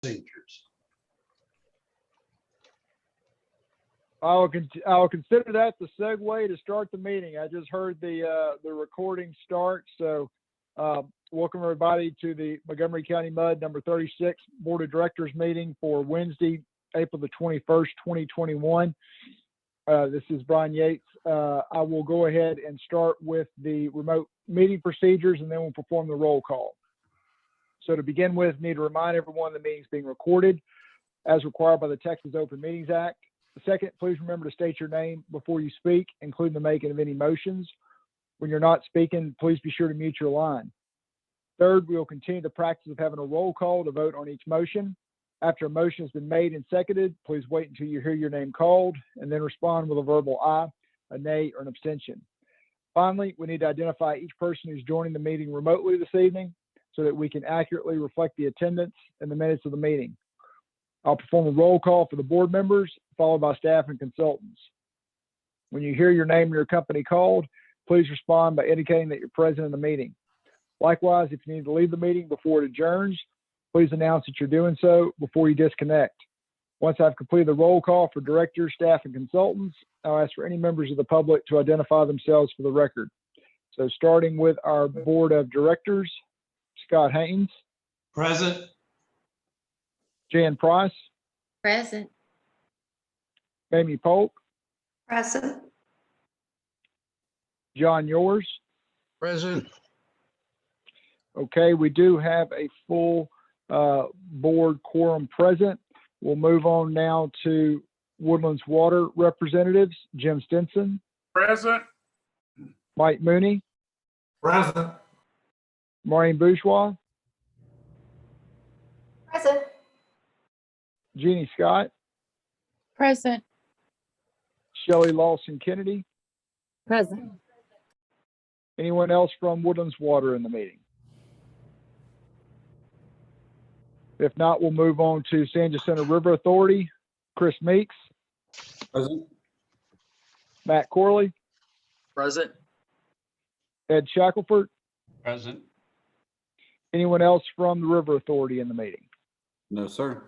procedures. I will consider that the segue to start the meeting. I just heard the recording start. So welcome everybody to the Montgomery County MUD number 36 Board of Directors meeting for Wednesday, April the 21st, 2021. This is Brian Yates. I will go ahead and start with the remote meeting procedures and then we'll perform the roll call. So to begin with, need to remind everyone the meeting is being recorded as required by the Texas Open Meetings Act. Second, please remember to state your name before you speak, including the making of any motions. When you're not speaking, please be sure to mute your line. Third, we will continue the practice of having a roll call to vote on each motion. After a motion has been made and seconded, please wait until you hear your name called and then respond with a verbal aye, a nay, or an abstention. Finally, we need to identify each person who's joining the meeting remotely this evening so that we can accurately reflect the attendance in the minutes of the meeting. I'll perform a roll call for the board members, followed by staff and consultants. When you hear your name and your company called, please respond by indicating that you're present in the meeting. Likewise, if you need to leave the meeting before it adjourns, please announce that you're doing so before you disconnect. Once I've completed the roll call for directors, staff, and consultants, I'll ask for any members of the public to identify themselves for the record. So starting with our board of directors, Scott Haynes. Present. Jan Price. Present. Amy Polk. Present. John Yours. Present. Okay, we do have a full board quorum present. We'll move on now to Woodlands Water representatives. Jim Stinson. Present. Mike Mooney. Present. Maureen Bourgeois. Present. Jeannie Scott. Present. Shelley Lawson Kennedy. Present. Anyone else from Woodlands Water in the meeting? If not, we'll move on to San Jacinto River Authority. Chris Meeks. Present. Matt Corley. Present. Ed Shackelford. Present. Anyone else from the River Authority in the meeting? No, sir.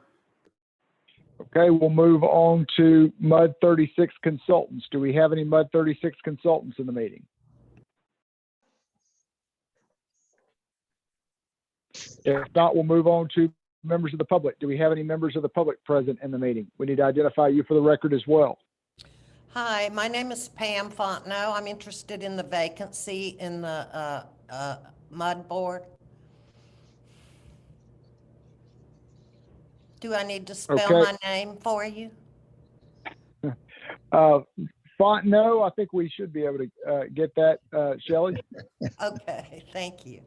Okay, we'll move on to MUD 36 consultants. Do we have any MUD 36 consultants in the meeting? If not, we'll move on to members of the public. Do we have any members of the public present in the meeting? We need to identify you for the record as well. Hi, my name is Pam Fontenot. I'm interested in the vacancy in the MUD board. Do I need to spell Okay. my name for you? Fontenot, I think we should be able to get that, Shelley. Okay, thank you.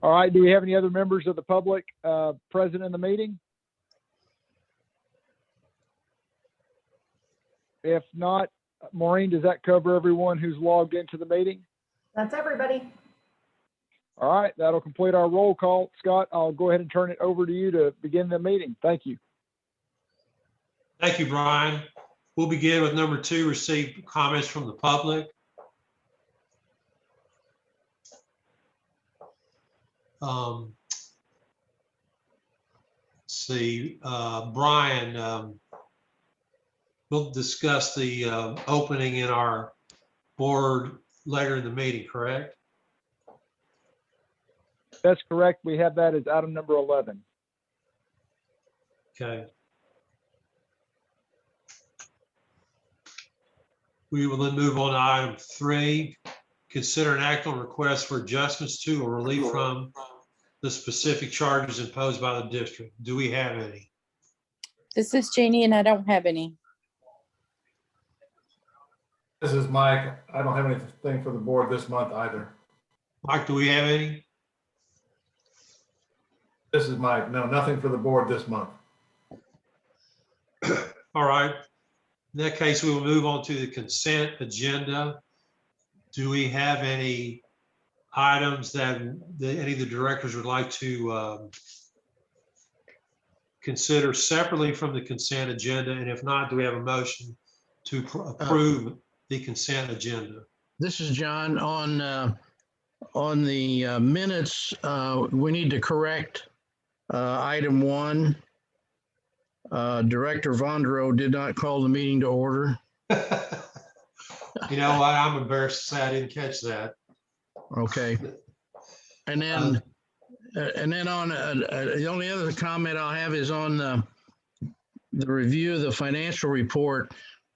All right, do we have any other members of the public present in the meeting? If not, Maureen, does that cover everyone who's logged into the meeting? That's everybody. All right, that'll complete our roll call. Scott, I'll go ahead and turn it over to you to begin the meeting. Thank you. Thank you, Brian. We'll begin with number 2, receive comments from the public. Let's see, Brian, we'll discuss the opening in our board later in the meeting, correct? That's correct. We have that as item number 11. Okay. We will then move on to item 3, consider an act on request for adjustments to or relief from the specific charges imposed by the district. Do we have any? This is Jeannie and I don't have any. This is Mike. I don't have anything for the board this month either. Mike, do we have any? This is Mike. No, nothing for the board this month. All right. In that case, we will move on to the consent agenda. Do we have any items that any of the directors would like to consider separately from the consent agenda? And if not, do we have a motion to approve the consent agenda? This is John. On the minutes, we need to correct Item 1, Director Vondro did not call the meeting to order. You know what? I'm embarrassed to say I didn't catch that. Okay. And then, on, the only other comment I'll have is on the review of the financial report.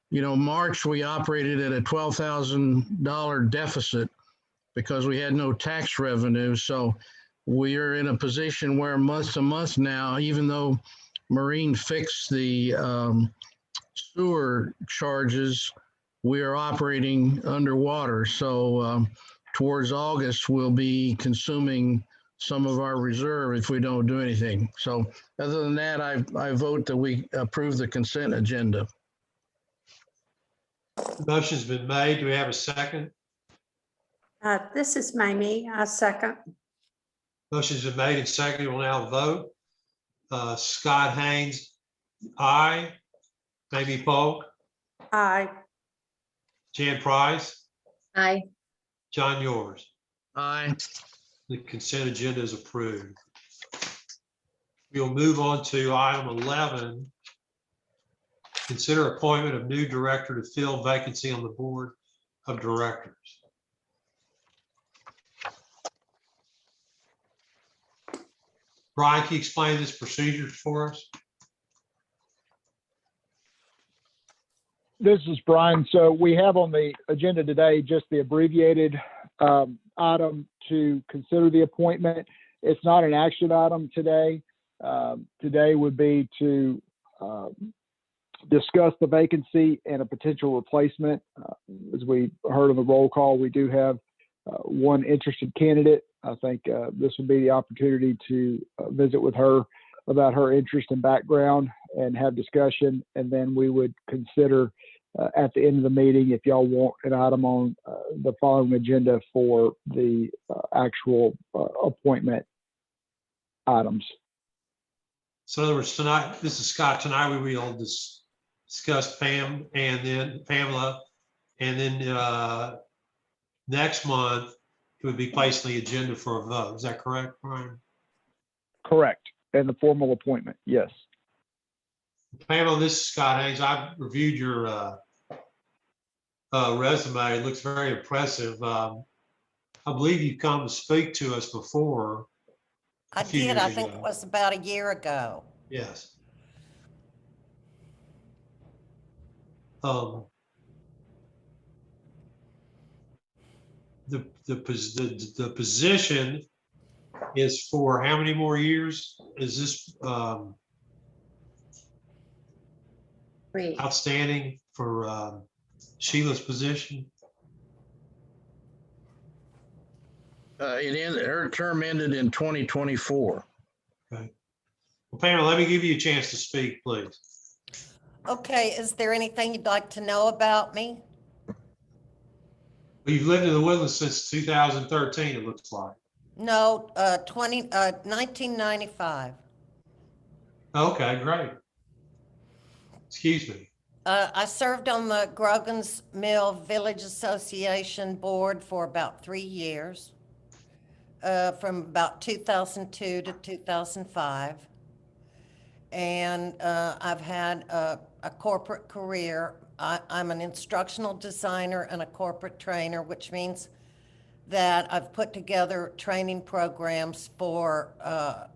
You know, March, we operated at a $12,000 deficit because we had no tax revenue. So we are in a position where month to month now, even though Marine fixed the sewer charges, we are operating underwater. So towards August, we'll be consuming some of our reserve if we don't do anything. So other than that, I vote that we approve the consent agenda. Motion's been made. Do we have a second? This is Mamie. I second. Motion's been made and seconded. We'll now vote. Scott Haynes, aye. Mamie Polk, Aye. Jan Price, Aye. John Yours. Aye. The consent agenda is approved. We'll move on to item 11. Consider appointment of new director to fill vacancy on the board of directors. Brian, can you explain this procedure for us? This is Brian. So we have on the agenda today just the abbreviated item to consider the appointment. It's not an action item today. Today would be to discuss the vacancy and a potential replacement. As we heard of the roll call, we do have one interested candidate. I think this would be the opportunity to visit with her about her interest and background and have discussion. And then we would consider at the end of the meeting, if y'all want an item on the following agenda for the actual appointment items. So in other words, tonight, this is Scott, tonight we will discuss Pam and then Pamela. And then next month, it would be placed on the agenda for a vote. Is that correct, Brian? Correct. And the formal appointment, yes. Pamela, this is Scott Haynes. I've reviewed your resume. It looks very impressive. I believe you've come to speak to us before. I few did, years I think ago. it was about a year ago. Yes. The position is for how many more years? Is this Three. outstanding for Sheila's position? Her term ended in 2024. Okay. Well, Pamela, let me give you a chance to speak, please. Okay, is there anything you'd like to know about me? Well, you've lived in the Woodlands since 2013, it looks like. No, 1995. Okay, great. Excuse me. I served on the Grogan's Mill Village Association board for about 3 years, from about 2002 to 2005. And I've had a corporate career. I'm an instructional designer and a corporate trainer, which means that I've put together training programs for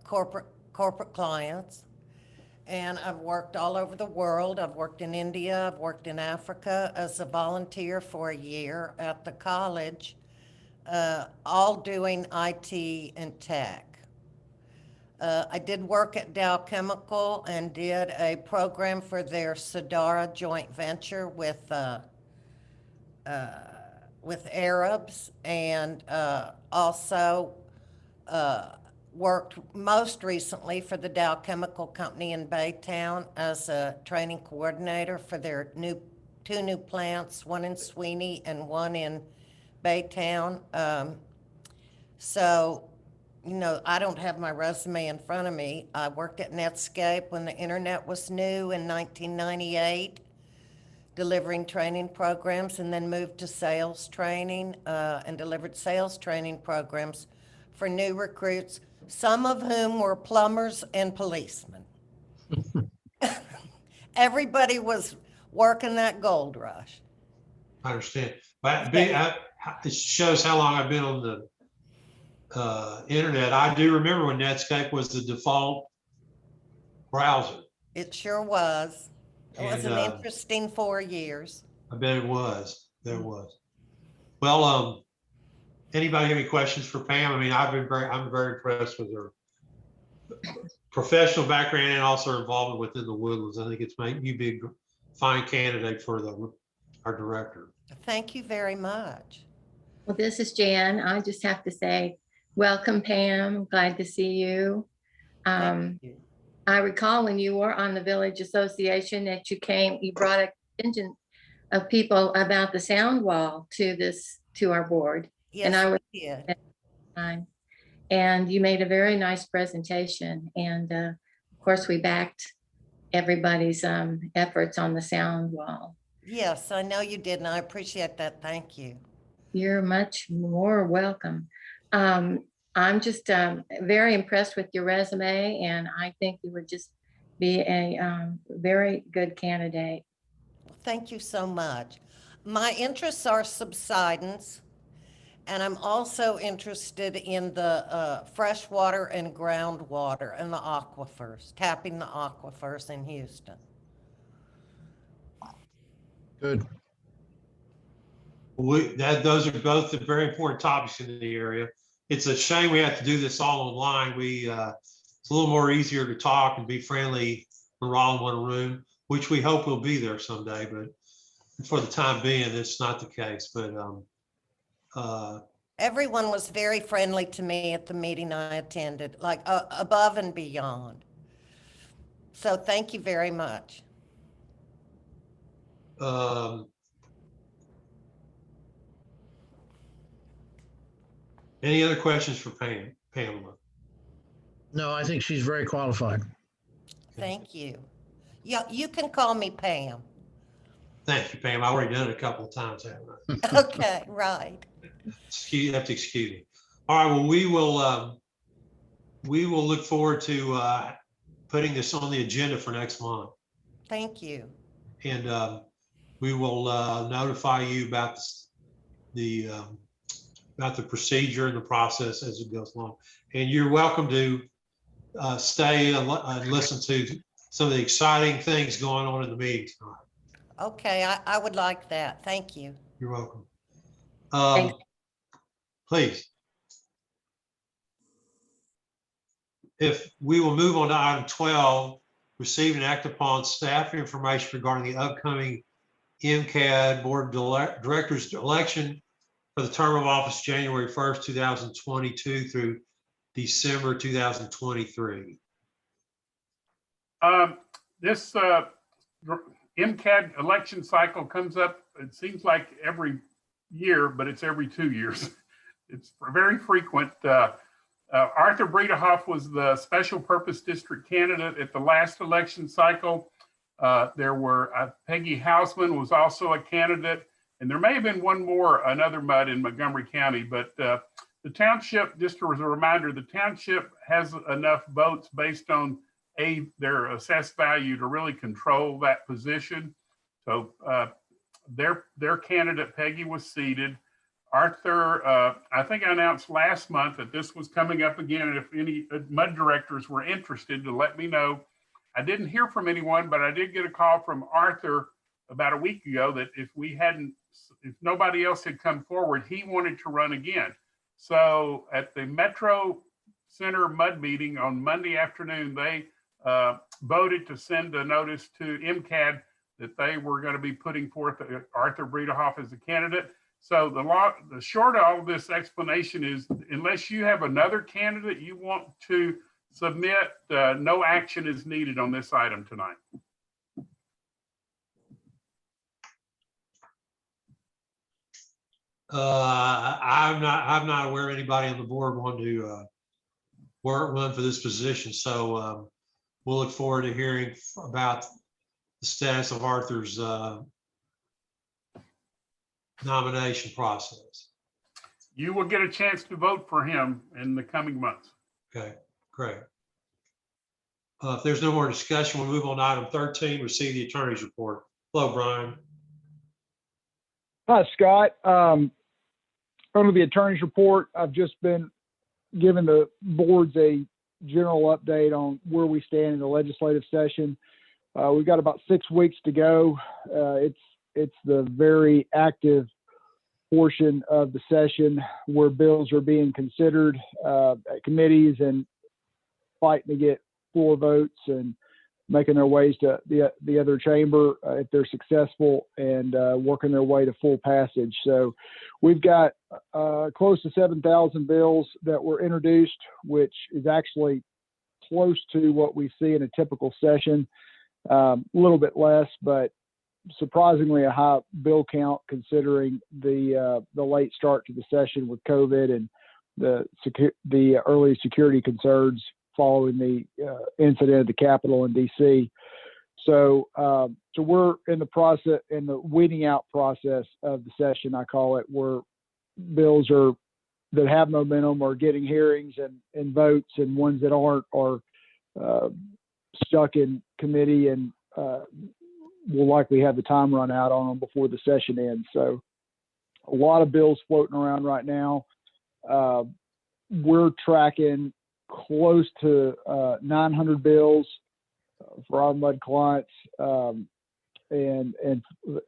corporate clients. And I've worked all over the world. I've worked in India, I've worked in Africa as a volunteer for a year at the college, all doing IT and tech. I did work at Dow Chemical and did a program for their Sadara joint venture with Arabs, and also worked most recently for the Dow Chemical Company in Baytown as a training coordinator for their two new plants, one in Sweeney and one in Baytown. So, you know, I don't have my resume in front of me. I worked at Netscape when the internet was new in 1998, delivering training programs, and then moved to sales training and delivered sales training programs for new recruits some of whom were plumbers and policemen. Everybody was working that gold rush. I understand. But it shows how long I've been on the internet. I do remember when Netscape was the default browser. It sure was. It was And, an interesting 4 years. I bet it was. There was. Well, anybody have any questions for Pam? I mean, I'm very impressed with her professional background and also her involvement within the Woodlands. I think it's made you be a fine candidate for our director. Thank you very much. Well, this is Jan. I just have to say, welcome, Pam. Glad to see you. Thank you. I recall when you were on the Village Association that you brought a contingent of people about the sound wall to our board. And I Yes, was we did. time. And you made a very nice presentation. And of course, we backed everybody's efforts on the sound wall. Yes, I know you did, and I appreciate that. Thank you. You're much more welcome. I'm just very impressed with your resume, and I think you would just be a very good candidate. Thank you so much. My interests are subsidence, and I'm also interested in the freshwater and groundwater and the aquifers, tapping the aquifers in Houston. Good. Those are both the very important topics in the area. It's a shame we have to do this all online. It's a little more easier to talk and be friendly when we're all in one room, which we hope will be there someday, but for the time being, it's not the case. But Everyone was very friendly to me at the meeting I attended, like above and beyond. So thank you very much. Any other questions for Pamela? No, I think she's very qualified. Thank you. Yeah, you can call me Pam. Thank you, Pam. I've already done it a couple of times, haven't I? Okay, right. You have to excuse me. All right, well, we will look forward to putting this on the agenda for next month. Thank you. And we will notify you about the procedure and the process as it goes along. And you're welcome to stay and listen to some of the exciting things going on in the meeting tonight. Okay, I would like that. Thank you. You're welcome. Thanks. Please. If we will move on to item 12, receive and act upon staff information regarding the upcoming MCAD Board of Directors election for the term of office January 1st, 2022 through December 2023. This MCAD election cycle comes up, it seems like every year, but it's every 2 years. It's very frequent. Arthur Bredehoff was the special purpose district candidate at the last election cycle. There were Peggy Hausman was also a candidate, and there may have been one more, another MUD in Montgomery County, but the township, just as a reminder, the township has enough votes based on their assessed value to really control that position. So their candidate, Peggy, was seated. Arthur, I think I announced last month that this was coming up again. And if any MUD directors were interested, to let me know. I didn't hear from anyone, but I did get a call from Arthur about a week ago that if nobody else had come forward, he wanted to run again. So at the Metro Center MUD meeting on Monday afternoon, they voted to send a notice to MCAD that they were going to be putting forth Arthur Bredehoff as a candidate. So the short of all of this explanation is, unless you have another candidate you want to submit, no action is needed on this item tonight. I'm not aware of anybody on the board wanting to run for this position. So we'll look forward to hearing about the status of Arthur's nomination process. You will get a chance to vote for him in the coming months. Okay, great. If there's no more discussion, we'll move on to item 13, receive the attorney's report. Hello, Brian. Hi, Scott. Under the attorney's report, I've just been giving the boards a general update on where we stand in the legislative session. We've got about 6 weeks to go. It's the very active portion of the session where bills are being considered at committees and fighting to get floor votes and making their ways to the other chamber if they're successful, and working their way to full passage. So we've got close to 7,000 bills that were introduced, which is actually close to what we see in a typical session. A little bit less, but surprisingly a high bill count considering the late start to the session with COVID and the early security concerns following the incident at the Capitol in DC. So we're in the process, in the weeding out process of the session, I call it, where bills that have momentum are getting hearings and votes, and ones that aren't are stuck in committee and will likely have the time run out on them before the session ends. So a lot of bills floating around right now. We're tracking close to 900 bills for our MUD clients and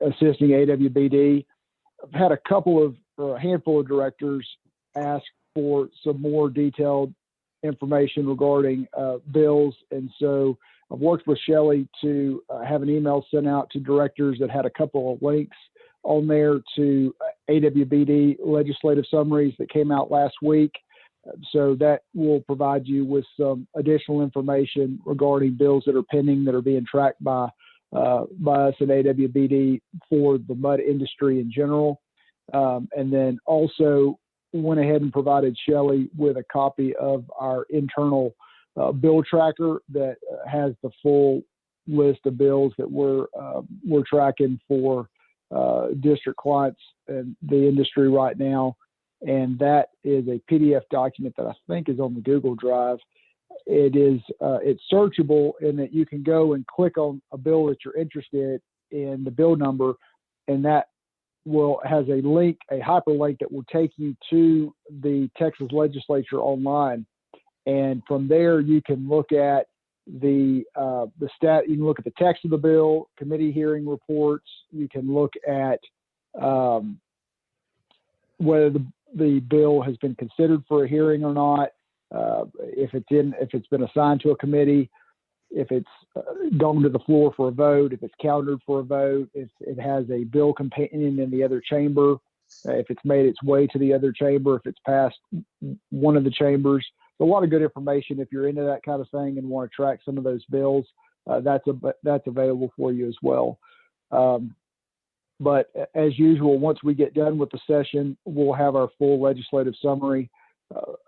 assisting AWBD. I've had a handful of directors ask for some more detailed information regarding bills, and so I've worked with Shelley to have an email sent out to directors that had a couple of links on there to AWBD legislative summaries that came out last week. So that will provide you with some additional information regarding bills that are pending, that are being tracked by us at AWBD for the MUD industry in general. And then also went ahead and provided Shelley with a copy of our internal bill tracker that has the full list of bills that we're tracking for district clients and the industry right now. And that is a PDF document that I think is on the Google Drive. It's searchable in that you can go and click on a bill that you're interested in, the bill number, and that has a link, a hyperlink that will take you to the Texas legislature online. And from there, you can look at you can look at the text of the bill, committee hearing reports. You can look at whether the bill has been considered for a hearing or not, if it's been assigned to a committee, if it's gone to the floor for a vote, if it's countered for a vote, if it has a bill companion in the other chamber, if it's made its way to the other chamber, if it's passed one of the chambers. A lot of good information if you're into that kind of thing and want to track some of those bills. That's available for you as well. But as usual, once we get done with the session, we'll have our full legislative summary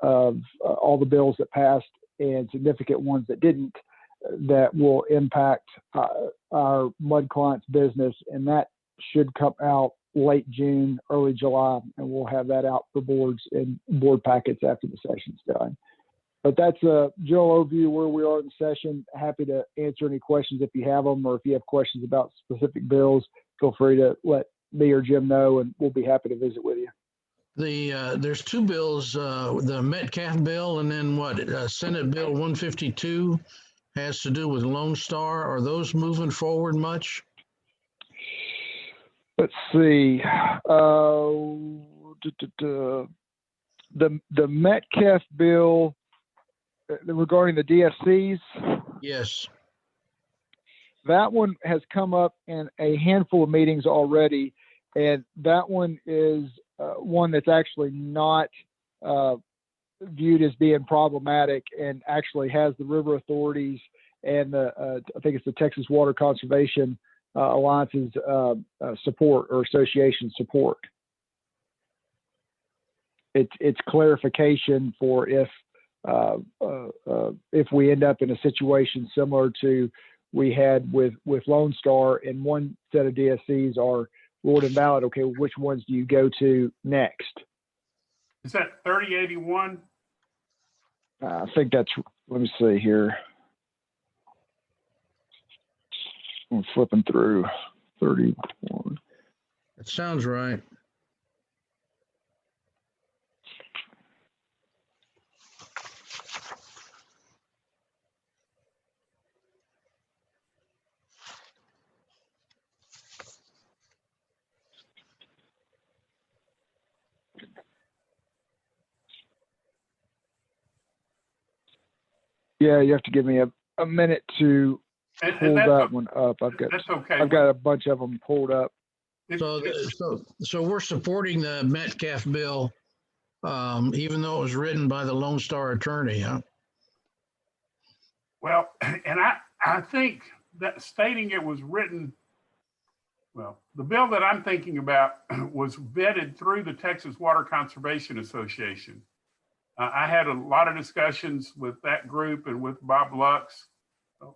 of all the bills that passed and significant ones that didn't, that will impact our MUD clients' business. And that should come out late June, early July, and we'll have that out for boards and board packets after the session's done. But that's a general overview where we are in the session. Happy to answer any questions if you have them, or if you have questions about specific bills, feel free to let me or Jim know, and we'll be happy to visit with you. There's two bills, the Metcalf bill, and then Senate Bill 152 has to do with Lone Star. Are those moving forward much? Let's see. The Metcalf bill regarding the DSCs. Yes. That one has come up in a handful of meetings already, and that one is one that's actually not viewed as being problematic, and actually has the river authorities and I think it's the Texas Water Conservation Alliance's support, or association support. It's clarification for if we end up in a situation similar to we had with Lone Star, and one set of DSCs are ruled invalid. Okay, which ones do you go to next? Is that 3081? I think that's, let me see here. I'm flipping through 31. That sounds right. Yeah, you have to give me a minute to And pull that's, that one up. that's okay. I've got a bunch of them pulled up. So we're supporting the Metcalf bill, even though it was written by the Lone Star attorney, huh? Well, and I think that stating it was written, well, the bill that I'm thinking about was vetted through the Texas Water Conservation Association. I had a lot of discussions with that group and with Bob Lux,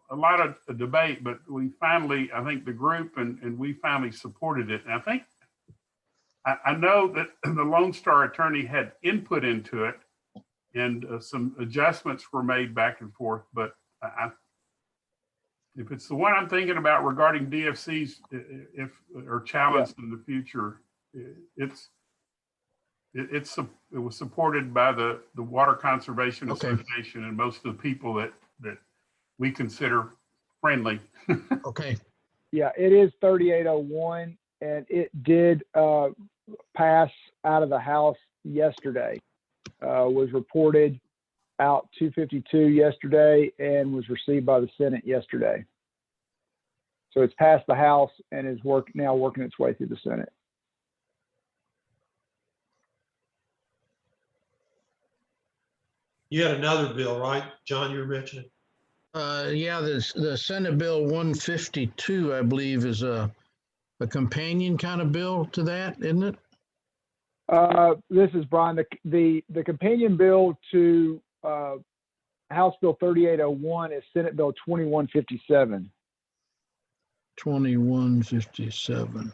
a lot of debate, but we finally, I think the group and we finally supported it. And I think, I know that the Lone Star attorney had input into it and some adjustments were made back and forth, but if it's the one I'm thinking about regarding DFCs, or challenged in the future, it was supported by the Water Conservation Okay. Association and most of the people that we consider friendly. Okay, Yeah, it is 3801, and it did pass out of the House yesterday. Was reported out 252 yesterday and was received by the Senate yesterday. So it's passed the House and is now working its way through the Senate. You had another bill, right, John, you were mentioning? yeah, the Senate Bill 152, I believe, is a companion kind of bill to that, isn't it? This is Brian. The companion bill to House Bill 3801 is Senate Bill 2157. 2157.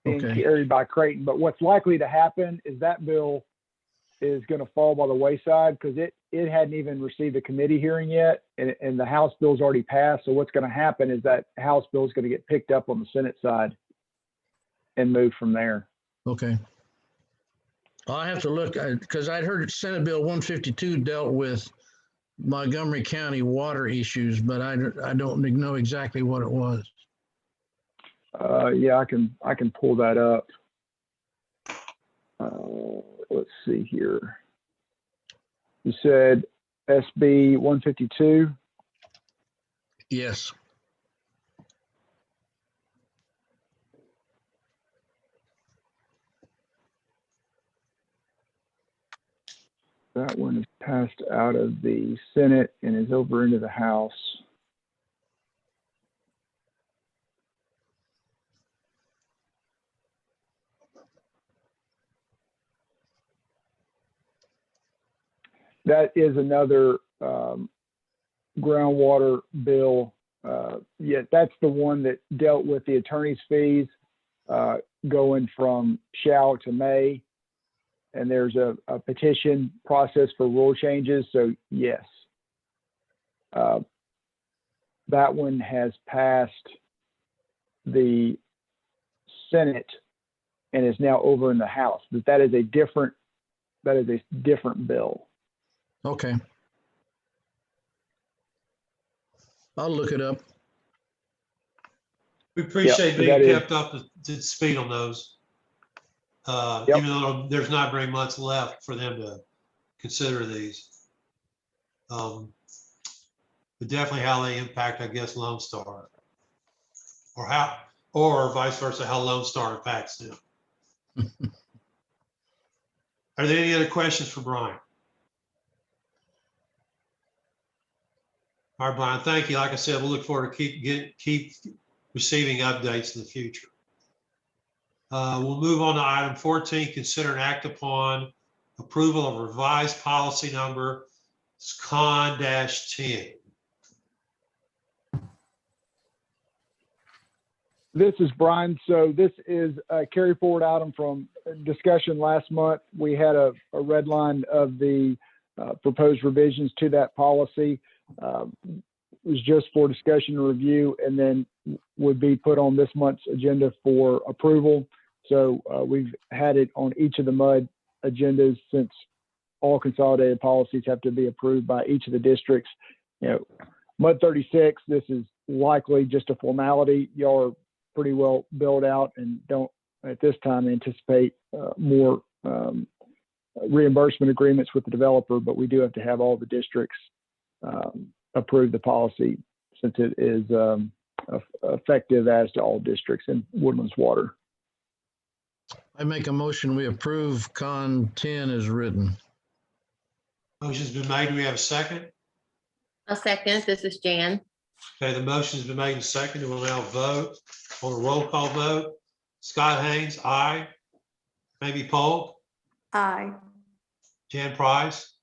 Being Okay. carried by Creighton. But what's likely to happen is that bill is going to fall by the wayside because it hadn't even received a committee hearing yet, and the House bill's already passed. So what's going to happen is that House bill is going to get picked up on the Senate side and move from there. Okay. I'll have to look, because I'd heard Senate Bill 152 dealt with Montgomery County water issues, but I don't know exactly what it was. Yeah, I can pull that up. Let's see here. You said SB 152? Yes. That one is passed out of the Senate and is over into the House. That is another groundwater bill. Yeah, that's the one that dealt with the attorney's fees going from shall to may. And there's a petition process for rule changes. So yes, that one has passed the Senate and is now over in the House. But that is a different bill. Okay. I'll look it up. We appreciate Yep, being that is- kept up to speed on those. Yep. Even though there's not very much left for them to consider these. But definitely how they impact, I guess, Lone Star. Or vice versa, how Lone Star impacts them. Are there any other questions for Brian? All right, Brian, thank you. Like I said, we'll look forward to keep receiving updates in the future. We'll move on to item 14, consider and act upon approval of revised policy number CON-10. This is Brian. So this is a carry forward item from discussion last month. We had a red line of the proposed revisions to that policy. Was just for discussion and review, and then would be put on this month's agenda for approval. So we've had it on each of the MUD agendas since all consolidated policies have to be approved by each of the districts. You know, MUD 36, this is likely just a formality. Y'all are pretty well built out and don't at this time anticipate more reimbursement agreements with the developer, but we do have to have all the districts approve the policy since it is effective as to all districts in Woodlands Water. I make a motion, we approve Con 10 as written. Motion's been made. Do we have a second? A second, this is Jan. Okay, the motion's been made and seconded. We'll now vote on a roll call vote. Scott Haynes, aye. Mamie Polk, Aye. Jan Price,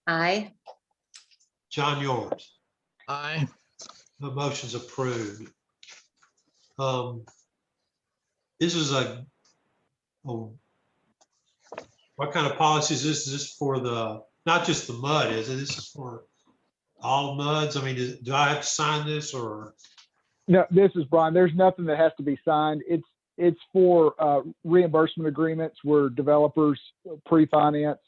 Aye. John Yours. Aye. The motion's approved. This is what kind of policy is this? Is this for not just the MUD, is it? This is for all MUDs? I mean, do I have to sign this or? No, this is Brian. There's nothing that has to be signed. It's for reimbursement agreements where developers pre-finance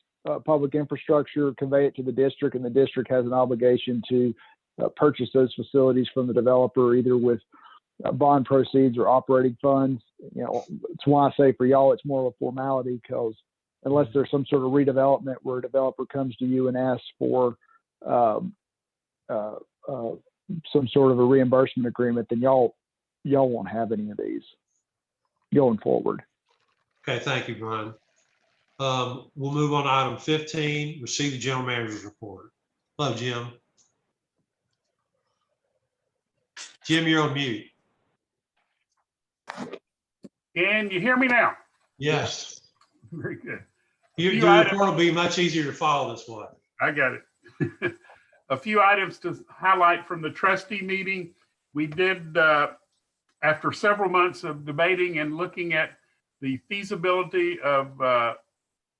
public infrastructure, convey it to the district, and the district has an obligation to purchase those facilities from the developer, either with bond proceeds or operating funds. You know, it's why I say for y'all, it's more of a formality, because unless there's some sort of redevelopment where a developer comes to you and asks for some sort of a reimbursement agreement, then y'all won't have any of these going forward. Okay, thank you, Brian. We'll move on to item 15, receive the general manager's report. Hello, Jim. Jim, you're on mute. Can you hear me now? Yes. Very good. Your few items- report will be much easier to follow this way. I got it. A few items to highlight from the trustee meeting. We did, after several months of debating and looking at the feasibility of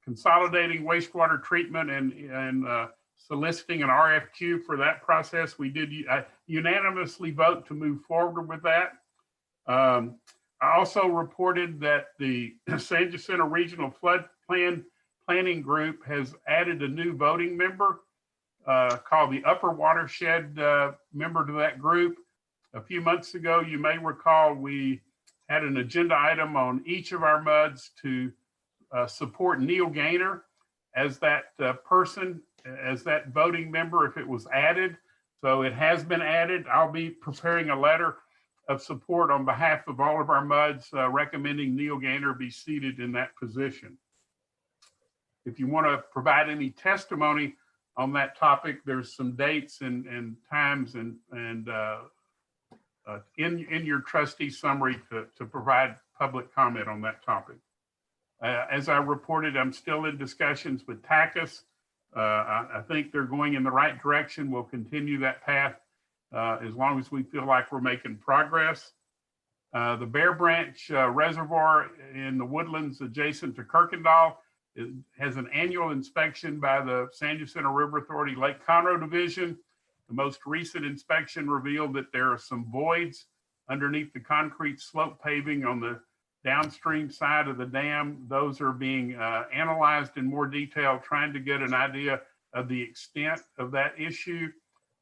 consolidating wastewater treatment and soliciting an RFQ for that process, we did unanimously vote to move forward with that. I also reported that the San Jacinto Regional Flood Planning Group has added a new voting member called the Upper Watershed member to that group. A few months ago, you may recall, we had an agenda item on each of our MUDs to support Neil Gaynor as that person, as that voting member if it was added. So it has been added. I'll be preparing a letter of support on behalf of all of our MUDs recommending Neil Gaynor be seated in that position. If you want to provide any testimony on that topic, there's some dates and times and in your trustee summary to provide public comment on that topic. As I reported, I'm still in discussions with TACUS. I think they're going in the right direction. We'll continue that path as long as we feel like we're making progress. The Bear Branch Reservoir in the woodlands adjacent to Kirkendall has an annual inspection by the San Jacinto River Authority Lake Conroe Division. The most recent inspection revealed that there are some voids underneath the concrete slope paving on the downstream side of the dam. Those are being analyzed in more detail, trying to get an idea of the extent of that issue.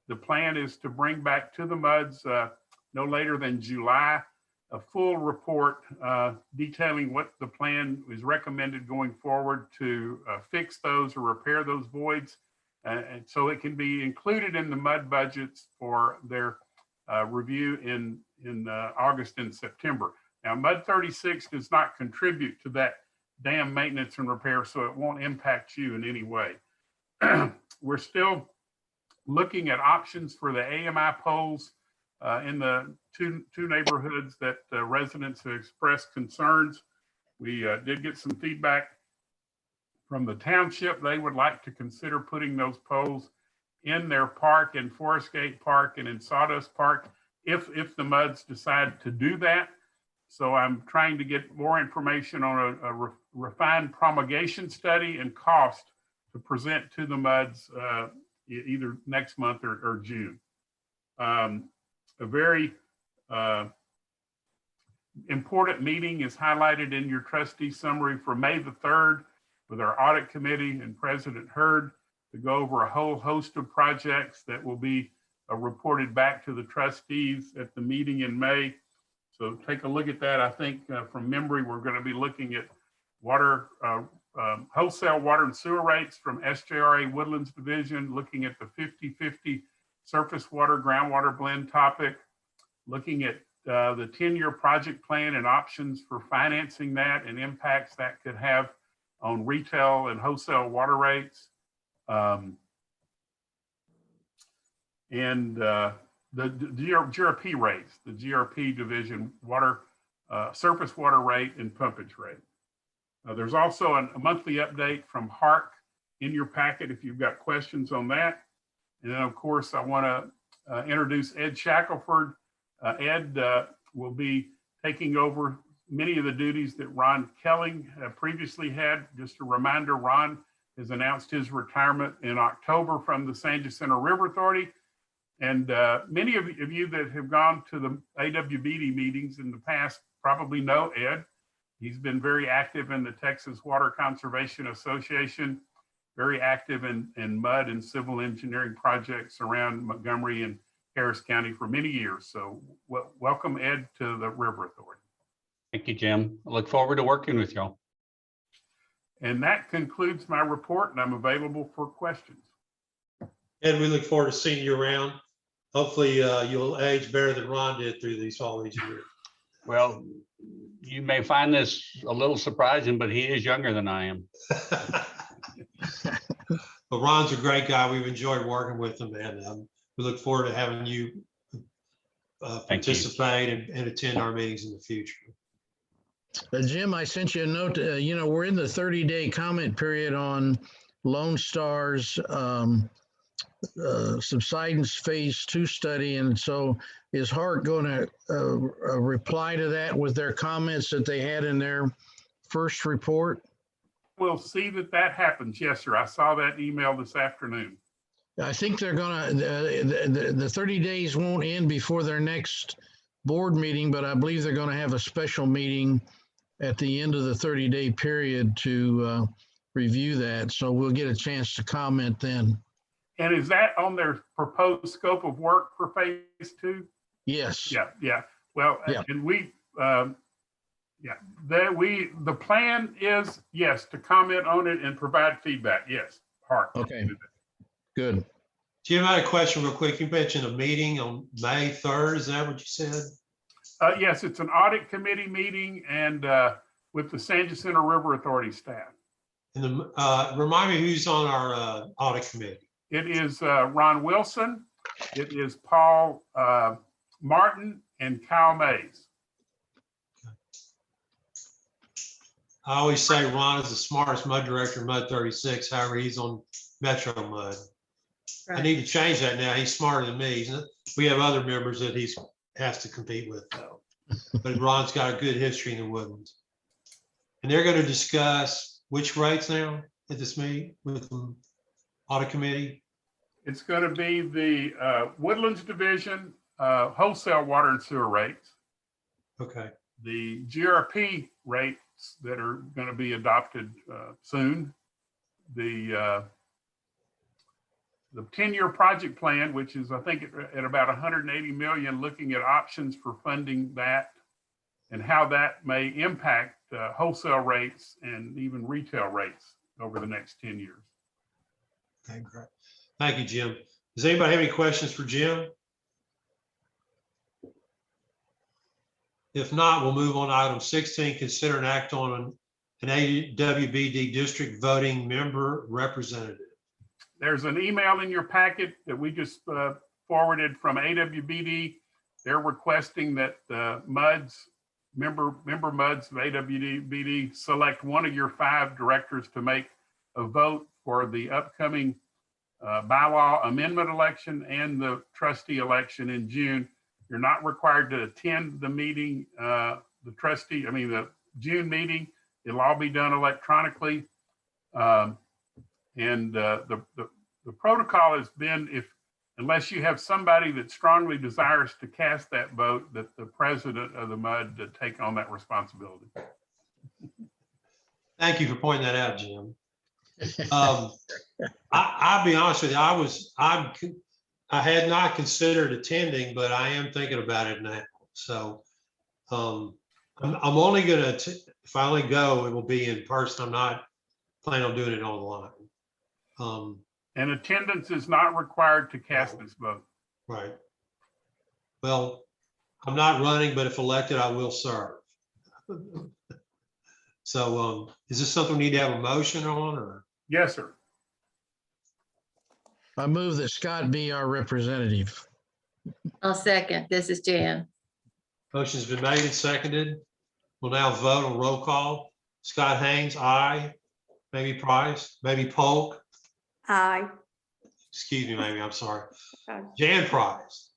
The plan is to bring back to the MUDs no later than July a full report detailing what the plan is recommended going forward to fix those or repair those voids. And so it can be included in the MUD budgets for their review in August and September. Now, MUD 36 does not contribute to that dam maintenance and repair, so it won't impact you in any way. We're still looking at options for the AMI poles in the two neighborhoods that residents have expressed concerns. We did get some feedback from the township. They would like to consider putting those poles in their park, in Forest Gate Park and in Sawdust Park, if the MUDs decide to do that. So I'm trying to get more information on a refined promulgation study and cost to present to the MUDs either next month or June. A very important meeting is highlighted in your trustee summary for May the 3rd with our audit committee and President Hurd to go over a whole host of projects that will be reported back to the trustees at the meeting in May. So take a look at that. I think from memory, we're going to be looking at water, wholesale water and sewer rates from SJRA Woodlands Division, looking at the 50-50 surface water, groundwater blend topic, looking at the 10-year project plan and options for financing that and impacts that could have on retail and wholesale water rates. And the GRP rates, the GRP division water, surface water rate and pumpage rate. There's also a monthly update from HARC in your packet if you've got questions on that. And then of course, I want to introduce Ed Shackelford. Ed will be taking over many of the duties that Ron Kelling previously had. Just a reminder, Ron has announced his retirement in October from the San Jacinto River Authority. And many of you that have gone to the AWBD meetings in the past probably know Ed. He's been very active in the Texas Water Conservation Association, very active in mud and civil engineering projects around Montgomery and Harris County for many years. So welcome, Ed, to the River Authority. Thank you, Jim. I look forward to working with y'all. And that concludes my report, and I'm available for questions. Ed, we look forward to seeing you around. Hopefully you'll age better than Ron did through all these years. Well, you may find this a little surprising, but he is younger than I am. But Ron's a great guy. We've enjoyed working with him, and we look forward to having you participate and attend our meetings in the future. Jim, I sent you a note. We're in the 30-day comment period on Lone Star's subsidence phase 2 study. And so is HARC going to reply to that with their comments that they had in their first report? We'll see that happens. Yes, sir. I saw that email this afternoon. I think they're going to, the 30 days won't end before their next board meeting, but I believe they're going to have a special meeting at the end of the 30-day period to review that. So we'll get a chance to comment then. And is that on their proposed scope of work for phase 2? Yes. Yeah. Well, Yeah. and the plan is, yes, to comment on it and provide feedback. Yes, HARC. Okay. Good. Jim, I had a question real quick. You mentioned a meeting on May 3rd. Is that what you said? Yes, it's an audit committee meeting and with the San Jacinto River Authority staff. And remind me who's on our audit committee. It is Ron Wilson, it is Paul Martin, and Kyle Mays. I always say Ron is the smartest mud director in Mud 36. However, he's on Metro Mud. I need to change that now. He's smarter than me. We have other members that he has to compete with, though. But Ron's got a good history in the Woodlands. And they're going to discuss which rates now at this meeting with the audit committee. It's going to be the Woodlands Division wholesale water and sewer rates. Okay. The GRP rates that are going to be adopted soon. The 10-year project plan, which is, I think, at about 180 million, looking at options for funding that and how that may impact wholesale rates and even retail rates over the next 10 years. Okay, great. Thank you, Jim. Does anybody have any questions for Jim? If not, we'll move on to item 16, consider an act on an AWBD district voting member representative. There's an email in your packet that we just forwarded from AWBD. They're requesting that the MUDs, member MUDs of AWBD select one of your 5 directors to make a vote for the upcoming bylaw amendment election and the trustee election in June. You're not required to attend the meeting, the June meeting. It'll all be done electronically. And the protocol has been, unless you have somebody that strongly desires to cast that vote, that the president of the MUD to take on that responsibility. Thank you for pointing that out, Jim. I'll be honest with you, I had not considered attending, but I am thinking about it now. So I'm only gonna, if I only go, it will be in person. I'm not planning on doing it online. And attendance is not required to cast this vote. Right. Well, I'm not running, but if elected, I will serve. So is this something we need to have a motion on, or? Yes, sir. I move that Scott be our representative. I'll second. This is Jan. Motion's been made and seconded. We'll now vote on roll call. Scott Haynes, aye. Maybe Price, maybe Polk. Aye. Excuse me, maybe, I'm sorry. Aye. Jan Price,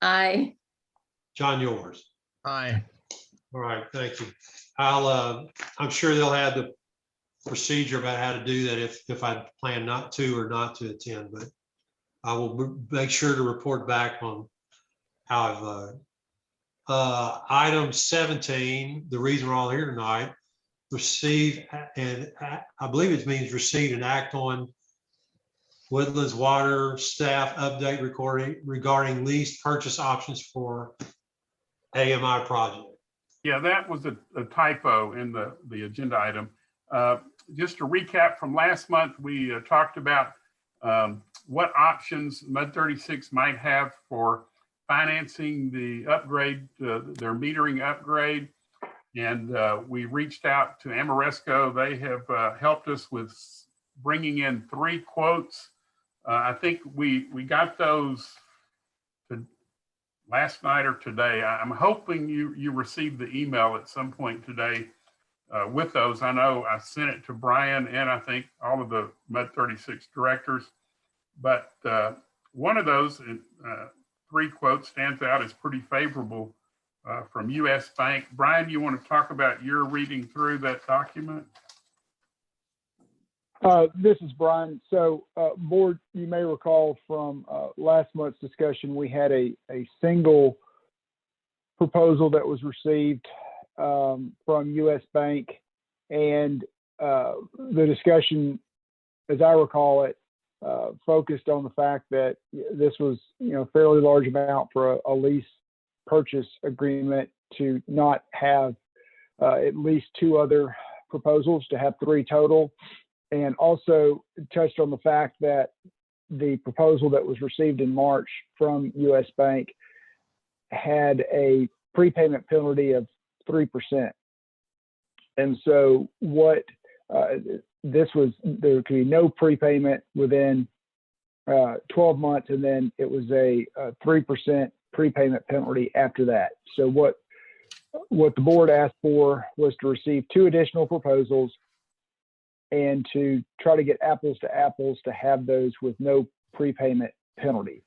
Aye. John Yours. Aye. All right, thank you. I'm sure they'll have the procedure about how to do that if I plan not to or not to attend, but I will make sure to report back on how I vote. Item 17, the reason we're all here tonight, receive, and I believe it means receive and act on Woodlands Water staff update regarding lease purchase options for AMI project. Yeah, that was a typo in the agenda item. Just to recap from last month, we talked about what options MUD 36 might have for financing the upgrade, their metering upgrade. And we reached out to Ameresco. They have helped us with bringing in 3 quotes. I think we got those last night or today. I'm hoping you received the email at some point today with those. I know I sent it to Brian and I think all of the MUD 36 directors, but one of those 3 quotes stands out as pretty favorable from US Bank. Brian, you want to talk about your reading through that document? This is Brian. So, board, you may recall from last month's discussion, we had a single proposal that was received from US Bank, and the discussion, as I recall it, focused on the fact that this was, a fairly large amount for a lease purchase agreement to not have at least 2 other proposals, to have 3 total. And also touched on the fact that the proposal that was received in March from US Bank had a prepayment penalty of 3%. And so what this was, there could be no prepayment within 12 months, and then it was a 3% prepayment penalty after that. So what the board asked for was to receive 2 additional proposals and to try to get apples to apples to have those with no prepayment penalty.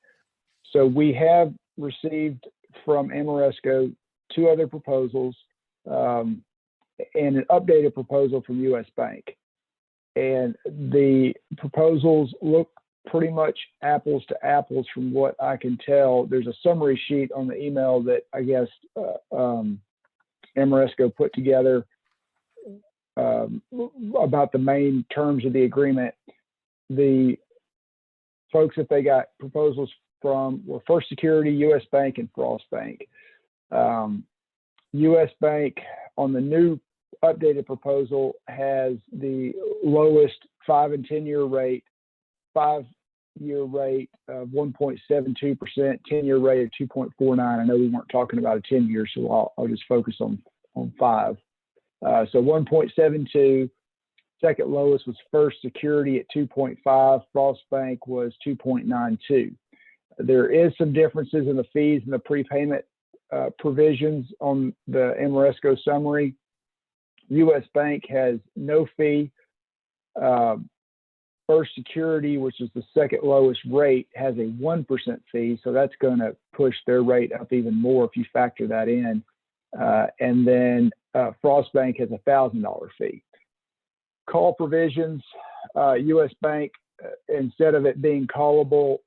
So we have received from Ameresco 2 other proposals and an updated proposal from US Bank. And the proposals look pretty much apples to apples from what I can tell. There's a summary sheet on the email that I guess Ameresco put together about the main terms of the agreement. The folks that they got proposals from were First Security, US Bank, and Frost Bank. US Bank on the new updated proposal has the lowest 5 and 10-year rate, 5-year rate of 1.72%, 10-year rate of 2.49. I know we weren't talking about a 10-year, so I'll just focus on 5. So 1.72, second lowest was First Security at 2.5, Frost Bank was 2.92. There is some differences in the fees and the prepayment provisions on the Ameresco summary. US Bank has no fee. First Security, which is the second lowest rate, has a 1% fee, so that's going to push their rate up even more if you factor that in. And then Frost Bank has a $1,000 fee. Call provisions US Bank, instead of it being callable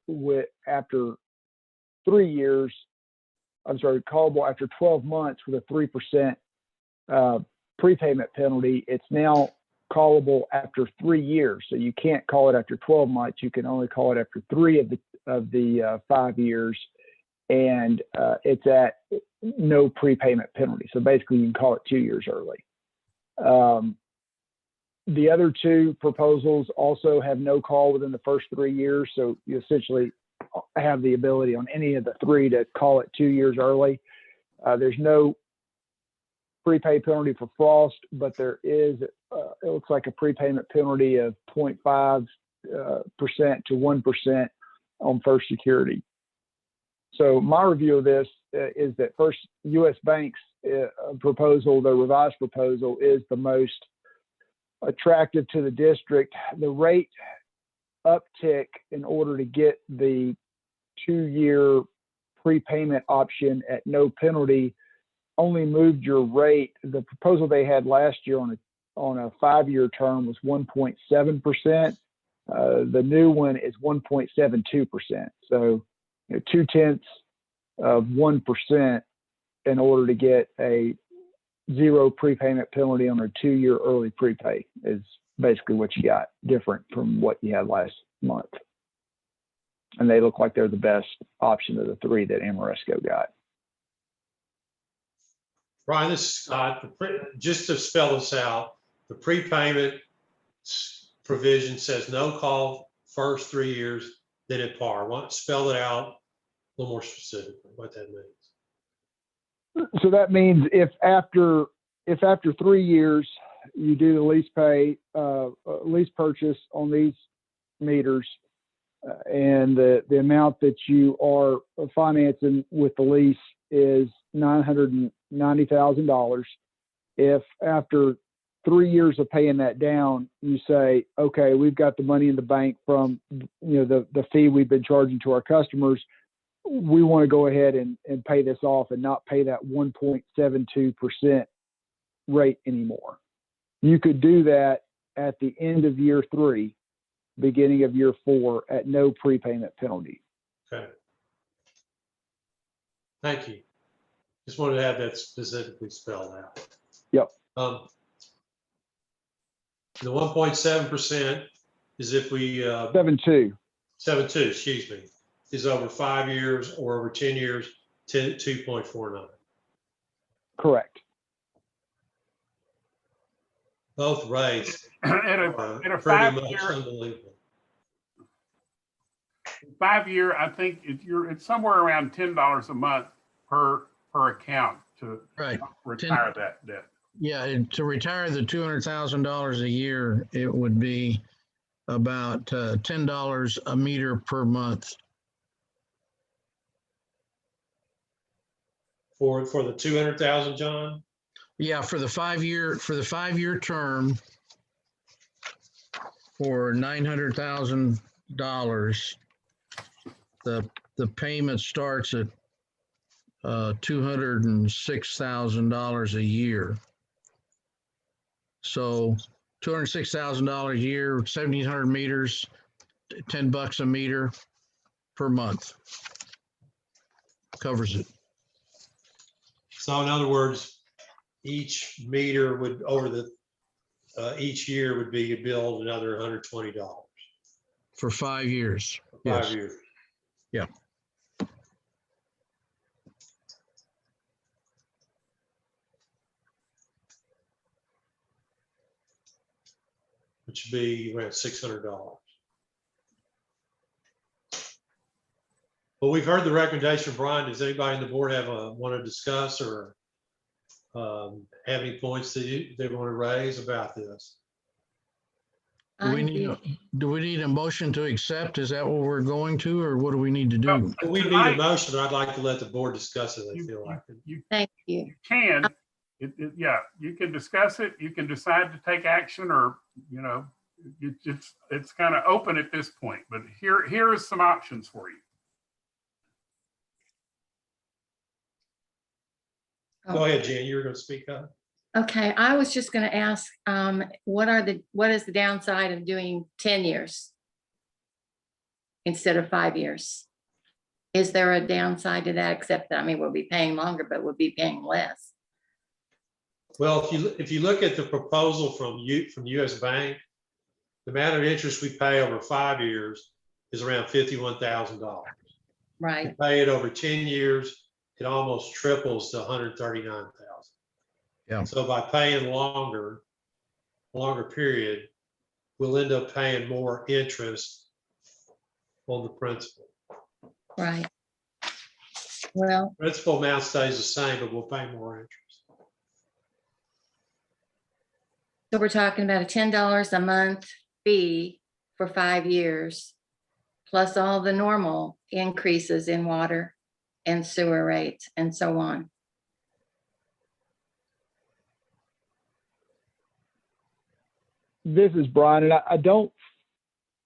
after 3 years, callable after 12 months with a 3% prepayment penalty, it's now callable after 3 years. So you can't call it after 12 months. You can only call it after 3 of the 5 years, and it's at no prepayment penalty. So basically, you can call it 2 years early. The other two proposals also have no call within the first 3 years. So you essentially have the ability on any of the three to call it 2 years early. There's no prepay penalty for Frost, but there is, it looks like a prepayment penalty of 0.5% to 1% on First Security. So my review of this is that First US Bank's proposal, the revised proposal, is the most attractive to the district. The rate uptick in order to get the 2-year prepayment option at no penalty only moved your rate. The proposal they had last year on a 5-year term was 1.7%. The new one is 1.72%. So 0.2% in order to get a 0 prepayment penalty on a 2-year early prepay is basically what you got, different from what you had last month. And they look like they're the best option of the 3 that Amoresco got. Brian, this is Scott. Just to spell this out, the prepayment provision says no call first 3 years, then at par. Spell it out a little more specifically, what that means. So that means if after 3 years you do the lease purchase on these meters, and the amount that you are financing with the lease is $990,000. If after 3 years of paying that down, you say, okay, we've got the money in the bank from the fee we've been charging to our customers, we want to go ahead and pay this off and not pay that 1.72% rate anymore. You could do that at the end of year 3, beginning of year 4 at no prepayment penalty. Okay. Thank you. Just wanted to have that specifically spelled out. Yep. The 1.7% is if we 7.2. 7.2, excuse me, is over 5 years or over 10 years, 2.49. Correct. Both rates At a are pretty 5 much year, unbelievable. 5 year, I think it's somewhere around $10 a month per account to Right. retire that debt. Yeah, and to retire the $200,000 a year, it would be about $10 a meter per month. For the 200,000, John? Yeah, for the 5-year term for $900,000, the payment starts at $206,000 a year. So $206,000 a year, 1,700 meters, $10 a meter per month. Covers it. So in other words, each meter would each year would be billed another $120 For 5 years. for 5 Yes. years. Yeah. Which would be around $600. Well, we've heard the recommendation from Brian. Does anybody on the board want to discuss or have any points that they want to raise about this? Do we need a motion to accept? Is that what we're going to, or what do we need to do? Well, We need a motion, but I'd like to let the board discuss it. They feel like it. Thank you. You can, yeah, you can discuss it. You can decide to take action, or, it's kind of open at this point, but here is some options for you. Go ahead, Jan, you were going to speak up. Okay, I was just gonna ask, what is the downside of doing 10 years instead of 5 years? Is there a downside to that, except that, I mean, we'll be paying longer, but we'll be paying less? Well, if you look at the proposal from US Bank, the amount of interest we pay over 5 years is around $51,000. Right, Pay it over 10 years, it almost triples to 139,000. Yeah. So by paying longer period, we'll end up paying more interest on the principal. right. Well, Principal amount stays the same, but we'll pay more interest. so we're talking about a $10 a month fee for 5 years, plus all the normal increases in water and sewer rates and so on. This is Brian, and I don't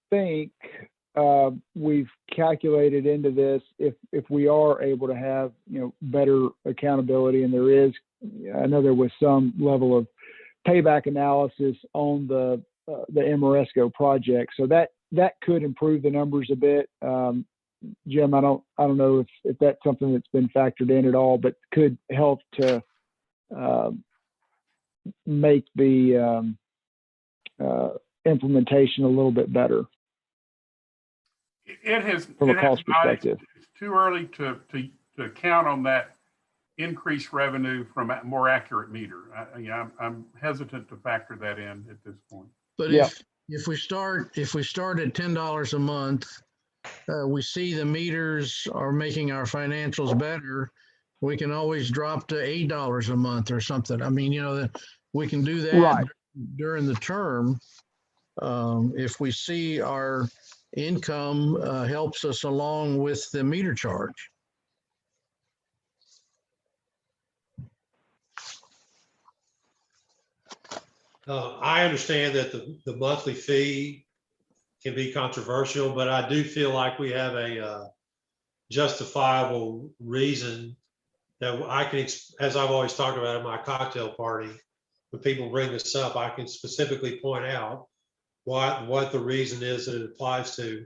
think we've calculated into this if we are able to have, better accountability, and there is, I know there was some level of payback analysis on the Amoresco project, so that could improve the numbers a bit. Jim, I don't know if that's something that's been factored in at all, but could help to make the implementation a little bit better It has. from it a has cost not. perspective. It's too early to count on that increased revenue from a more accurate meter. I'm hesitant to factor that in at this point. But Yeah. if we start at $10 a month, we see the meters are making our financials better. We can always drop to $8 a month or something. I mean, we can do that Right. during the term. If we see our income helps us along with the meter charge. I understand that the monthly fee can be controversial, but I do feel like we have a justifiable reason that I can, as I've always talked about at my cocktail party, when people bring this up, I can specifically point out what the reason is that it applies to,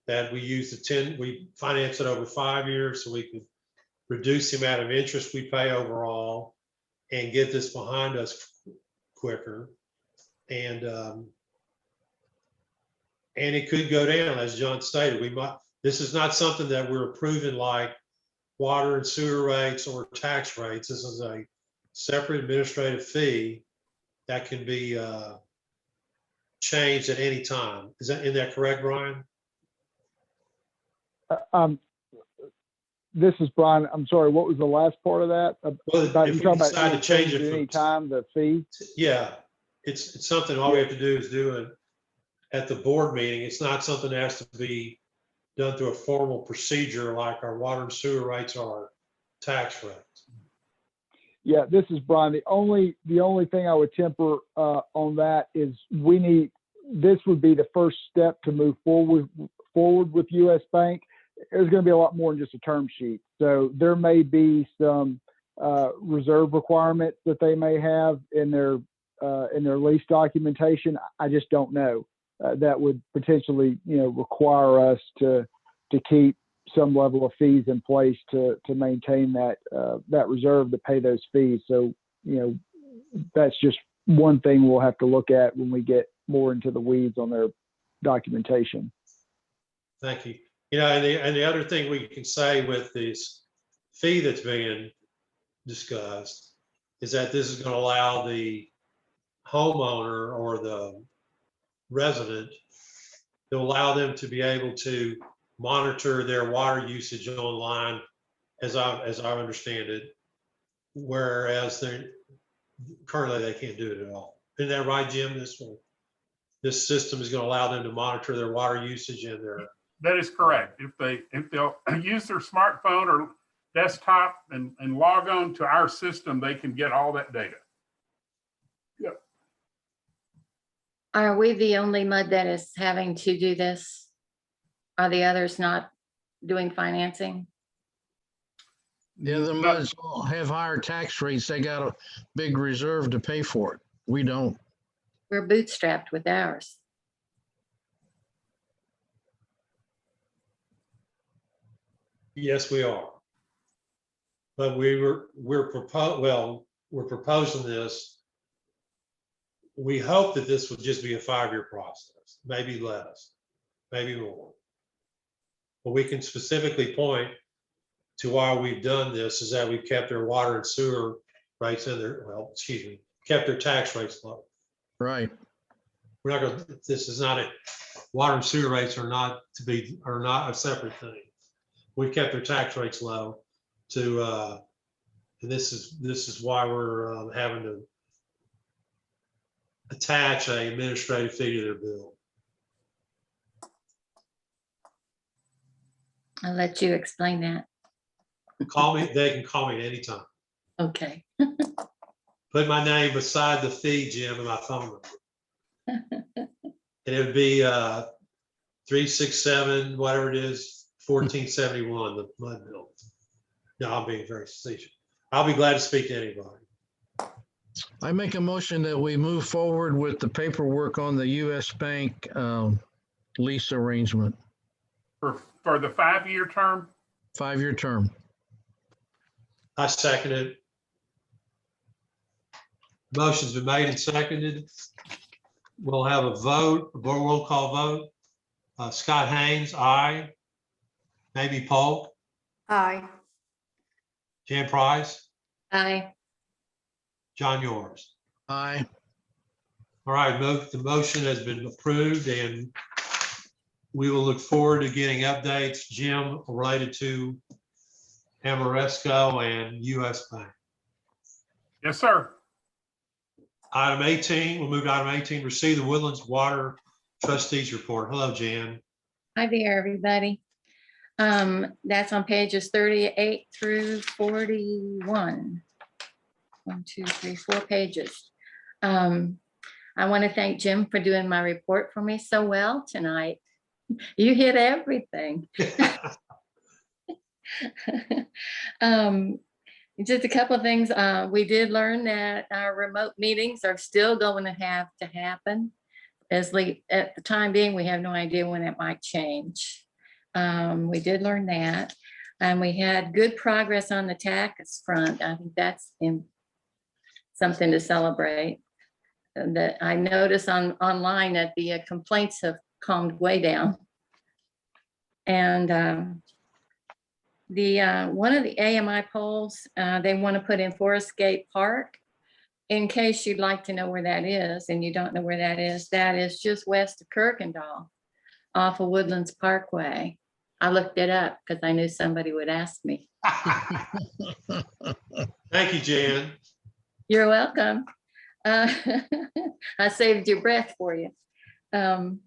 that we use we finance it over 5 years so we can reduce the amount of interest we pay overall and get this behind us quicker. And it could go down, as John stated. This is not something that we're approving like water and sewer rates or tax rates. This is a separate administrative fee that can be changed at any time. Is that correct, Brian? This is Brian. I'm sorry, what was the last part of that? Well, About, if you we talking decide about to change it at from- any time, the fee? Yeah, it's something, all we have to do is do it at the board meeting. It's not something that has to be done through a formal procedure like our water and sewer rates or tax rates. Yeah, this is Brian. The only thing I would temper on that is this would be the first step to move forward with US Bank. There's going to be a lot more than just a term sheet. So there may be some reserve requirements that they may have in their lease documentation. I just don't know. That would potentially, require us to keep some level of fees in place to maintain that reserve to pay those fees. So, that's just one thing we'll have to look at when we get more into the weeds on their documentation. Thank you. And the other thing we can say with this fee that's being discussed is that this is going to allow the homeowner or the resident to allow them to be able to monitor their water usage online, as I understand it, whereas currently they can't do it at all. Isn't that right, Jim? This system is going to allow them to monitor their water usage and their. That is correct. If they'll use their smartphone or desktop and log on to our system, they can get all that data. Yep. Are we the only MUD that is having to do this? Are the others not doing financing? The other muds have higher tax rates. They got a big reserve to pay for it. We don't. We're bootstrapped with ours. Yes, we are. But we're proposing this. We hope that this would just be a 5-year process, maybe less, maybe more. But we can specifically point to why we've done this is that we've kept their water and sewer rates in their, kept their tax rates low. Right. We're not gonna, this is not water and sewer rates are not a separate thing. We've kept their tax rates low to, and this is why we're having to attach a administrative fee to their bill. I'll let you explain that. Call me, they can call me at any time. Okay. Put my name beside the fee, Jim, and my phone number. And it would be 367, whatever it is, 1471, the mud bill. No, I'm being very facetious. I'll be glad to speak to anybody. I make a motion that we move forward with the paperwork on the US Bank lease arrangement, For the 5-year term? 5-year term. I second it. Motion's been made and seconded. We'll have a vote, a roll call vote. Scott Haynes, aye. Maybe Polk, Aye. Jan Price, Aye. John Yours. Aye. All right, the motion has been approved and we will look forward to getting updates, Jim, related to Amoresco and US Bank. Yes, sir. Item 18, we'll move to item 18, receive the Woodlands Water Trustees Report. Hello, Jan. Hi there, everybody. That's on pages 38 through 41. 1, 2, 3, 4 pages. I want to thank Jim for doing my report for me so well tonight. You hit everything. Just a couple of things. We did learn that our remote meetings are still going to have to happen. At the time being, we have no idea when it might change. We did learn that. And we had good progress on the tax front. I think that's something to celebrate. And that I noticed online that the complaints have calmed way down. And one of the AMI polls, they want to put in Forest Gate Park. In case you'd like to know where that is, and you don't know where that is just west of Kirkendall, off of Woodlands Parkway. I looked it up because I knew somebody would ask me. Thank you, Jan. You're welcome. I saved your breath for you. Then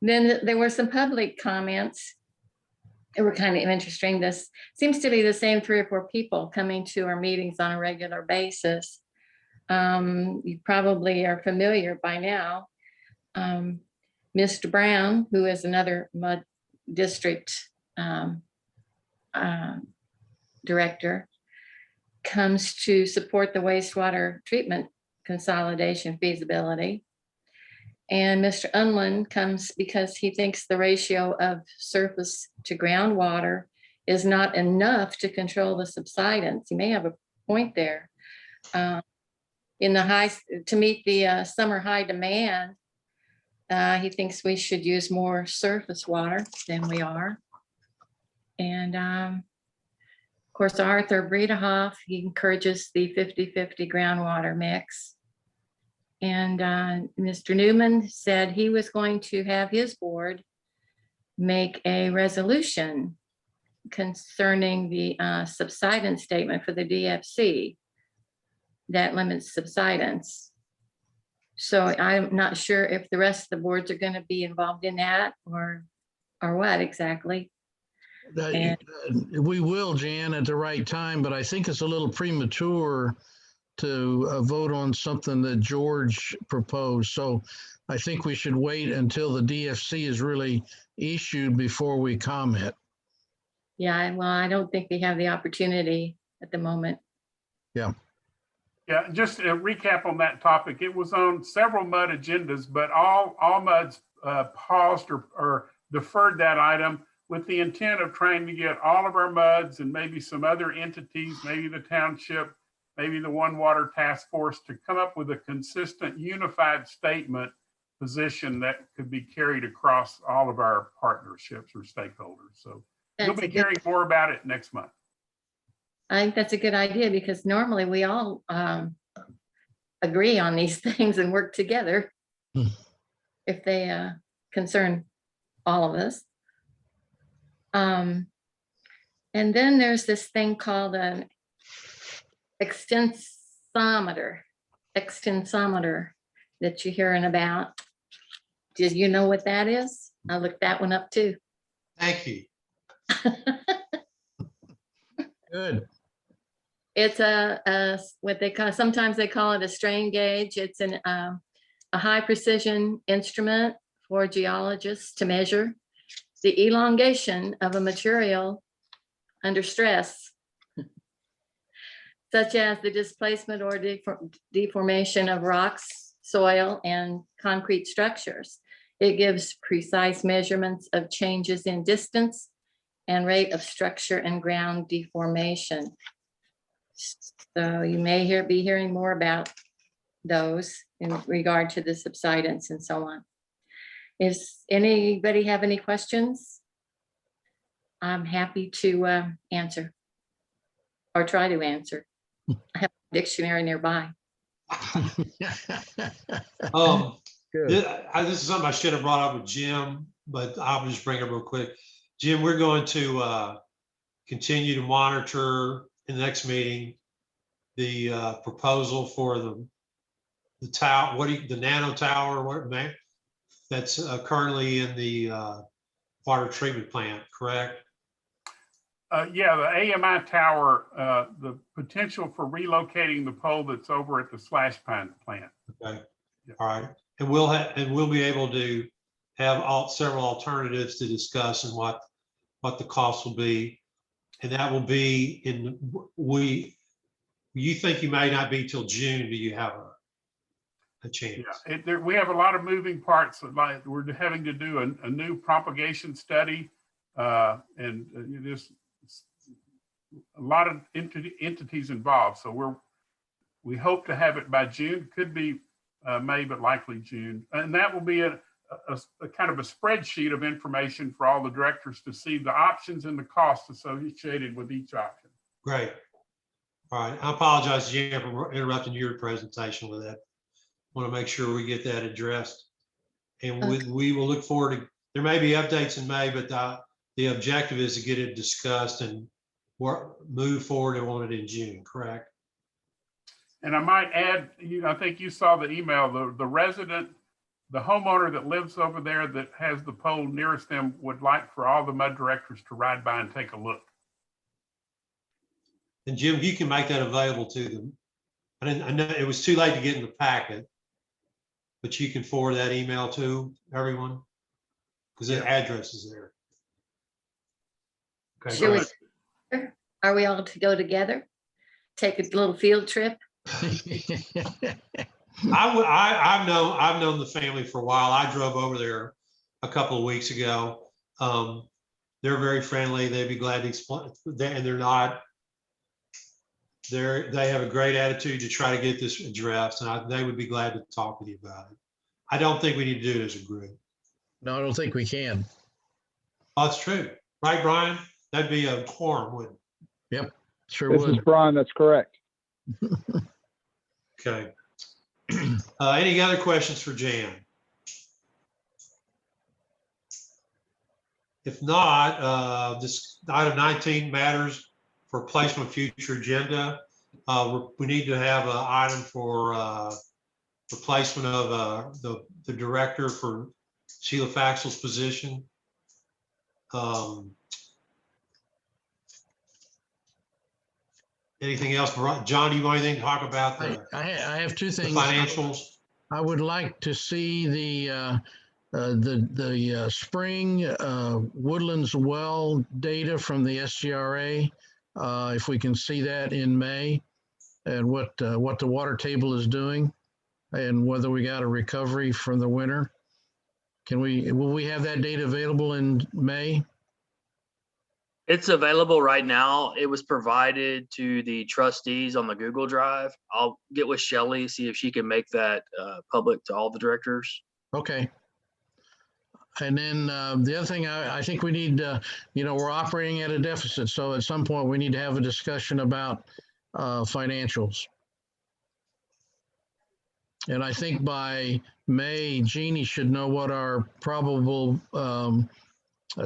there were some public comments. It were kind of interesting. This seems to be the same 3 or 4 people coming to our meetings on a regular basis. You probably are familiar by now. Mr. Brown, who is another mud district director, comes to support the wastewater treatment consolidation feasibility. And Mr. Unlin comes because he thinks the ratio of surface to groundwater is not enough to control the subsidence. You may have a point there. To meet the summer high demand, he thinks we should use more surface water than we are. And of course, Arthur Bredehoff, he encourages the 50-50 groundwater mix. And Mr. Newman said he was going to have his board make a resolution concerning the subsidence statement for the DFC that limits subsidence. So I'm not sure if the rest of the boards are going to be involved in that or what exactly. We will, Jan, at the right time, but I think it's a little premature to vote on something that George proposed. So I think we should wait until the DFC is really issued before we comment. Yeah, well, I don't think we have the opportunity at the moment. Yeah, just a recap on that topic. It was on several MUD agendas, but all MUDs paused or deferred that item with the intent of trying to get all of our MUDs and maybe some other entities, maybe the township, maybe the One Water Task Force, to come up with a consistent, unified statement position that could be carried across all of our partnerships or stakeholders. So you'll That's be a good, hearing more about it next month. I think that's a good idea because normally we all agree on these things and work together Hmm. if they concern all of us. And then there's this thing called an extensometer that you're hearing about. Did you know what that is? I looked that one up too. Thank you. Good. It's what they call, sometimes they call it a strain gauge. It's a high precision instrument for geologists to measure the elongation of a material under stress, such as the displacement or deformation of rocks, soil, and concrete structures. It gives precise measurements of changes in distance and rate of structure and ground deformation. So you may be hearing more about those in regard to the subsidence and so on. Is anybody have any questions? I'm happy to answer or try to answer. I have a dictionary nearby. Good. This is something I should have brought up with Jim, but I'll just bring it real quick. Jim, we're going to continue to monitor in the next meeting the proposal for the tower, the nano tower, that's currently in the water treatment plant, correct? Yeah, the AMI tower, the potential for relocating the pole that's over at the Slash Pine plant. Okay, all right. And we'll be able to have several alternatives to discuss and what the cost will be. And that will be you think you may not be till June, do you have a chance? Yeah, we have a lot of moving parts. Like we're having to do a new propagation study and there's a lot of entities involved. So we hope to have it by June, could be May, but likely June. And that will be a kind of a spreadsheet of information for all the directors to see the options and the costs associated with each option. Great. All right. I apologize, Jim, for interrupting your presentation with that. Want to make sure we get that addressed. And we will look forward to, there may be updates in May, but the objective is to get it discussed and move forward and want it in June, correct? And I might add, I think you saw the email, the resident, the homeowner that lives over there that has the pole nearest them would like for all the MUD directors to ride by and take a look. And Jim, you can make that available to them. I know it was too late to get in the packet, but you can forward that email to everyone because the address is there. Okay, Should great. Are we all to go together? Take a little field trip? I've known the family for a while. I drove over there a couple of weeks ago. They're very friendly. They'd be glad to explain, and they have a great attitude to try to get this addressed, and they would be glad to talk with you about it. I don't think we need to do it as a group. No, I don't think we can. Oh, that's true. Right, Brian? That'd be a quorum, wouldn't it? Yep, sure This is would. Brian, that's correct. Okay. Any other questions for Jan? If not, this item 19 matters for placement of future agenda. We need to have an item for replacement of the director for Sheila Faxel's position. Anything else? John, do you want anything to talk about I have two the things. financials? I would like to see the spring Woodlands well data from the SGRA If we can see that in May and what the water table is doing and whether we got a recovery from the winter. Will we have that data available in May? It's available right now. It was provided to the trustees on the Google Drive. I'll get with Shelley, see if she can make that public to all the directors. Okay. And then the other thing, I think we need, we're operating at a deficit. So at some point we need to have a discussion about financials. And I think by May, Jeannie should know what our probable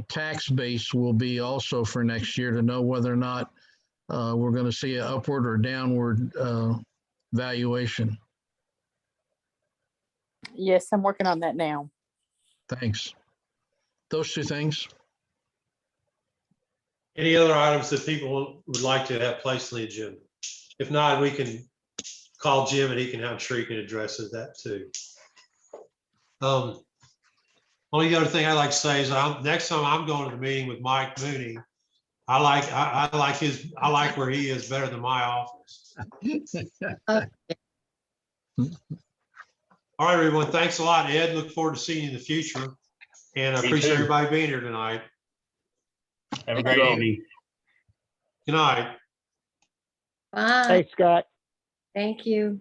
tax base will be also for next year to know whether or not we're going to see an upward or downward valuation. Yes, I'm working on that now. Thanks. Those two things. Any other items that people would like to have placed on the agenda? If not, we can call Jim and I'm sure he can address that too. Only other thing I'd like to say is next time I'm going to the meeting with Mike Mooney, I like where he is better than my office. All right, everyone. Thanks a lot, Ed. Look forward to seeing you in the future. And I Me appreciate too. everybody being here tonight. Have a great evening. Good night. Bye. Thanks, Scott. Thank you.